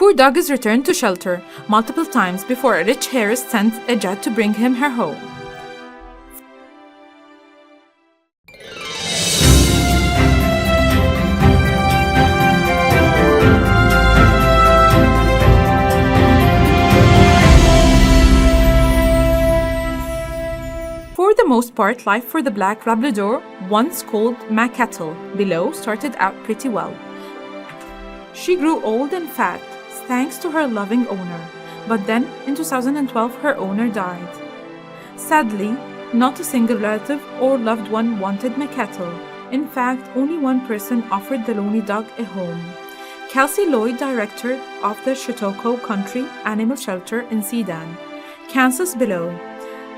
Poor dog is returned to shelter multiple times before a rich heiress sends a jet to bring him her home. For the most part, life for the black Labrador, once called Ma Kettle below, started out pretty well. She grew old and fat, thanks to her loving owner, but then in 2012 her owner died. Sadly, not a single relative or loved one wanted Ma Kettle. In fact, only one person offered the lonely dog a home. Kelsey Lloyd, director of the Chautauqua County Animal Shelter in Sedan, Kansas below.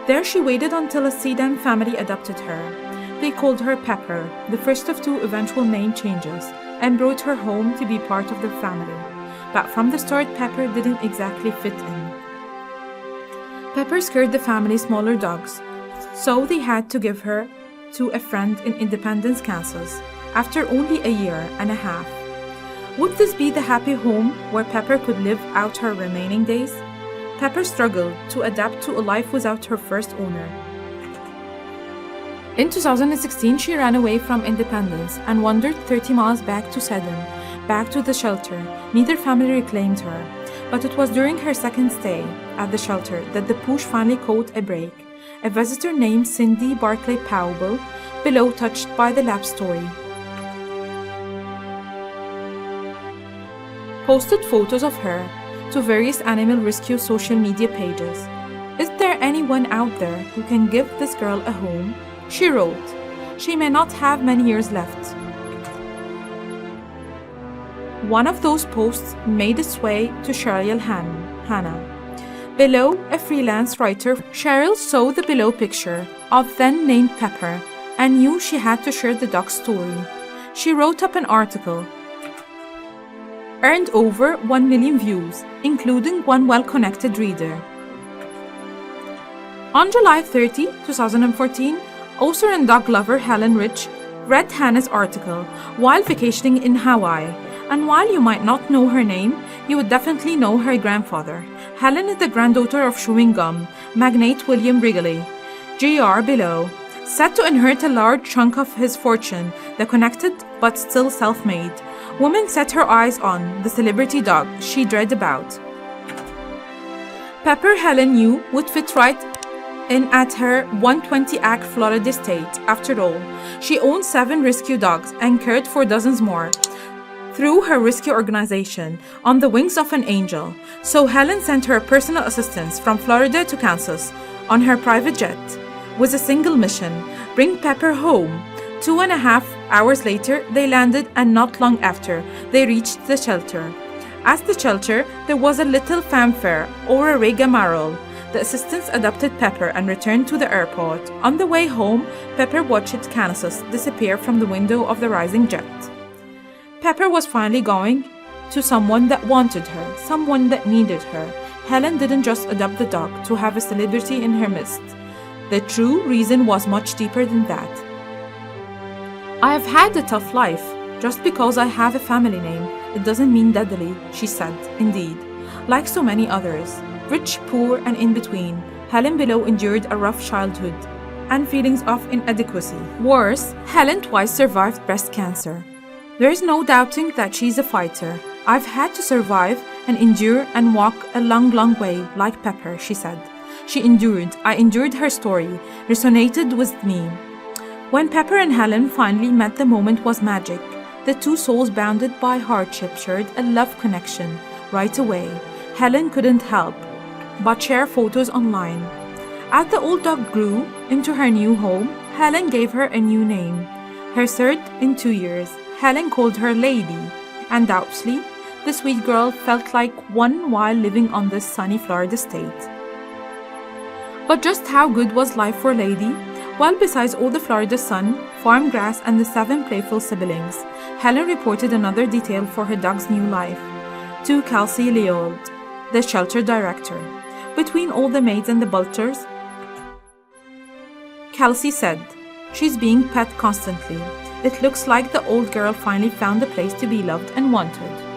There she waited until a Sedan family adopted her. They called her Pepper, the first of two eventual name changes, and brought her home to be part of their family. But from the start, Pepper didn't exactly fit in. Pepper scared the family's smaller dogs, so they had to give her to a friend in Independence, Kansas, after only a year and a half. Would this be the happy home where Pepper could live out her remaining days? Pepper struggled to adapt to a life without her first owner. In 2016, she ran away from Independence and wandered 30 miles back to Sedan, back to the shelter. Neither family reclaimed her, but it was during her second stay at the shelter that the push finally caught a break. A visitor named Cindy Barclay Powell, below, touched by the lab story, posted photos of her to various animal rescue social media pages. Is there anyone out there who can give this girl a home? She wrote. She may not have many years left. One of those posts made its way to Cheryl Hannah. Below, a freelance writer, Cheryl saw the below picture of then named Pepper and knew she had to share the dog's story. She wrote up an article, earned over 1 million views, including one well-connected reader. On July 30, 2014, author and dog lover Helen Rich read Hannah's article while vacationing in Hawaii, and while you might not know her name, you would definitely know her grandfather. Helen is the granddaughter of chewing gum magnate William Wrigley, Jr. below, set to inherit a large chunk of his fortune, the connected but still self-made woman set her eyes on the celebrity dog she dreamed about. Pepper, Helen knew, would fit right in at her 120-acre Florida estate. After all, she owned 7 rescue dogs and cared for dozens more through her rescue organization on the wings of an angel. So Helen sent her personal assistants from Florida to Kansas on her private jet with a single mission: bring Pepper home. 2.5 hours later, they landed, and not long after, they reached the shelter. At the shelter, there was a little fanfare or a rigmarole. The assistants adopted Pepper and returned to the airport. On the way home, Pepper watched Kansas disappear from the window of the rising jet. Pepper was finally going to someone that wanted her, someone that needed her. Helen didn't just adopt the dog to have a celebrity in her midst. The true reason was much deeper than that. I have had a tough life. Just because I have a family name, it doesn't mean deadly, she said. Indeed, like so many others, rich, poor, and in between, Helen below endured a rough childhood and feelings of inadequacy. Worse, Helen twice survived breast cancer. There is no doubting that she's a fighter. I've had to survive and endure and walk a long, long way like Pepper, she said. She endured. I endured. Her story resonated with me. When Pepper and Helen finally met, the moment was magic. The two souls bounded by hardship shared a love connection right away. Helen couldn't help but share photos online. As the old dog grew into her new home, Helen gave her a new name. Her third in 2 years, Helen called her Lady. Undoubtedly, the sweet girl felt like one while living on this sunny Florida state. But just how good was life for Lady? Well, besides all the Florida sun, farm grass, and the 7 playful siblings, Helen reported another detail for her dog's new life to Kelsey Lloyd, the shelter director. Between all the maids and the butchers, Kelsey said, "She's being pet constantly. It looks like the old girl finally found a place to be loved and wanted."